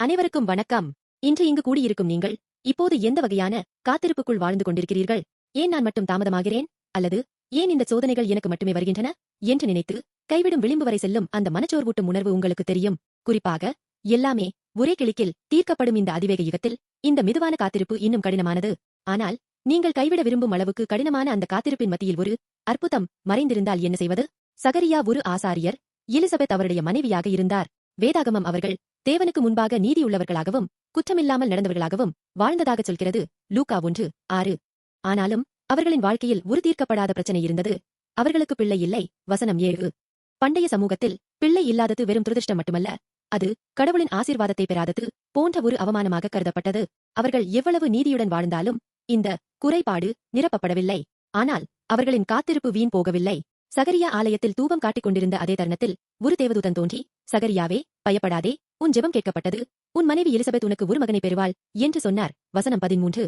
அனைவருக்கும் வணக்கம். இன்று இங்கு கூடியிருக்கும் நீங்கள் இப்போது எந்த வகையான காத்திருப்புக்குள் வாழ்ந்து கொண்டிருக்கிறீர்கள்? ஏன் நான் மட்டும் தாமதமாகிறேன்? அல்லது ஏன் இந்த சோதனைகள் எனக்கு மட்டுமே வருகின்றன என்று நினைத்து கைவிடும் விளிம்பு வரை செல்லும் அந்த மனச்சோர்வூட்டும் உணர்வு உங்களுக்கு தெரியும். குறிப்பாக எல்லாமே ஒரே கிளிக்கில் தீர்க்கப்படும் இந்த அதிவேக யுகத்தில் இந்த மெதுவான காத்திருப்பு இன்னும் கடினமானது. ஆனால் நீங்கள் கைவிட விரும்பும் அளவுக்கு கடினமான அந்த காத்திருப்பின் மத்தியில் ஒரு அற்புதம் மறைந்திருந்தால் என்ன செய்வது? சகரியா ஒரு ஆசாரியர், எலிசபெத் அவருடைய மனைவியாக இருந்தார். வேதாகமம் அவர்கள் தேவனுக்கு முன்பாக நீதியுள்ளவர்களாகவும் குற்றமில்லாமல் நடந்தவர்களாகவும் வாழ்ந்ததாக சொல்கிறது. லூக்கா 1:6. ஆனாலும் அவர்களின் வாழ்க்கையில் ஒரு தீர்க்கப்படாத பிரச்சனை இருந்தது. அவர்களுக்கு பிள்ளை இல்லை. வசனம் 7. பண்டைய சமூகத்தில் பிள்ளை இல்லாதது வெறும் துரதிர்ஷ்டம் மட்டுமல்ல, அது கடவுளின் ஆசீர்வாதத்தை பெறாதது போன்ற ஒரு அவமானமாக கருதப்பட்டது. அவர்கள் எவ்வளவு நீதியுடன் வாழ்ந்தாலும் இந்த குறைபாடு நிரப்பப்படவில்லை. ஆனால் அவர்களின் காத்திருப்பு வீண் போகவில்லை. சகரியா ஆலயத்தில் தூபம் காட்டிக் கொண்டிருந்த அதே தருணத்தில் ஒரு தேவதூதன் தோன்றி, சகரியாவே, பயப்படாதே, உன் ஜெபம் கேட்கப்பட்டது, உன் மனைவி எலிசபெத் உனக்கு ஒரு மகனை பெறுவாள் என்று சொன்னார். வசனம் 13.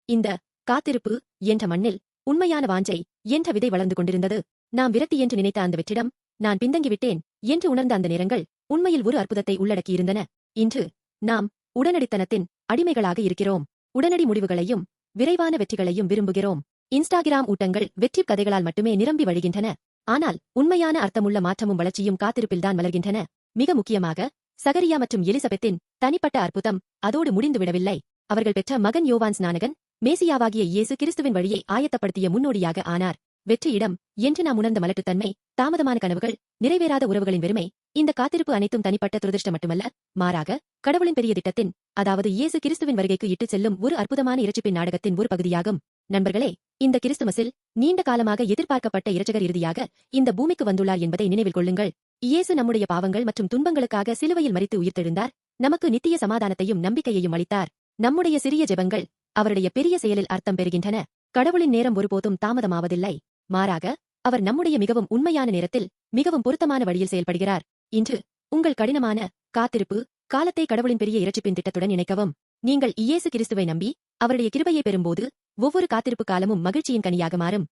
இந்த காத்திருப்பு என்ற மண்ணில் உண்மையான வாஞ்சை என்ற விதை வளர்ந்து கொண்டிருந்தது. நாம் விரக்தி என்று நினைத்த அந்த வெற்றிடம், நான் பின்தங்கிவிட்டேன் என்று உணர்ந்த அந்த நேரங்கள் உண்மையில் ஒரு அற்புதத்தை உள்ளடக்கியிருந்தன. இன்று நாம் உடனடித்தனத்தின் அடிமைகளாக இருக்கிறோம். உடனடி முடிவுகளையும் விரைவான வெற்றிகளையும் விரும்புகிறோம். இன்ஸ்டாகிராம் ஊட்டங்கள் வெற்றி கதைகளால் மட்டுமே நிரம்பி வழிகின்றன. ஆனால் உண்மையான அர்த்தமுள்ள மாற்றமும் வளர்ச்சியும் காத்திருப்பில்தான் மலர்கின்றன. மிக முக்கியமாக சகரியா மற்றும் எலிசபெத்தின் தனிப்பட்ட அற்புதம் அதோடு முடிந்துவிடவில்லை. அவர்கள் பெற்ற மகன் யோவான் ஸ்நானகன் மேசியாவாகிய இயேசு கிறிஸ்துவின் வழியை ஆயத்தப்படுத்திய முன்னோடியாக ஆனார். வெற்றியிடம் என்று நாம் உணர்ந்த மலட்டுத்தன்மை, தாமதமான கனவுகள், நிறைவேறாத உறவுகளின் வெறுமை, இந்த காத்திருப்பு அனைத்தும் தனிப்பட்ட துரதிர்ஷ்டம் மட்டுமல்ல, மாறாக கடவுளின் பெரிய திட்டத்தின், அதாவது இயேசு கிறிஸ்துவின் வருகைக்கு இட்டுச் செல்லும் ஒரு அற்புதமான இரட்சிப்பின் நாடகத்தின் ஒரு பகுதியாகும். நண்பர்களே, இந்த கிறிஸ்துமஸில் நீண்ட காலமாக எதிர்பார்க்கப்பட்ட இரட்சகர் இறுதியாக இந்த பூமிக்கு வந்துள்ளார் என்பதை நினைவில் கொள்ளுங்கள். இயேசு நம்முடைய பாவங்கள் மற்றும் துன்பங்களுக்காக சிலுவையில் மரித்து உயிர்த்தெழுந்தார். நமக்கு நித்திய சமாதானத்தையும் நம்பிக்கையையும் அளித்தார். நம்முடைய சிறிய ஜெபங்கள் அவருடைய பெரிய செயலில் அர்த்தம் பெறுகின்றன. கடவுளின் நேரம் ஒருபோதும் தாமதமாவதில்லை. மாறாக அவர் நம்முடைய மிகவும் உண்மையான நேரத்தில் மிகவும் பொருத்தமான வழியில் செயல்படுகிறார். இன்று உங்கள் கடினமான காத்திருப்பு காலத்தை கடவுளின் பெரிய இரட்சிப்பின் திட்டத்துடன் இணைக்கவும். நீங்கள் இயேசு கிறிஸ்துவை நம்பி அவருடைய கிருபையை பெறும்போது ஒவ்வொரு காத்திருப்பு காலமும் மகிழ்ச்சியின் கனியாக மாறும்.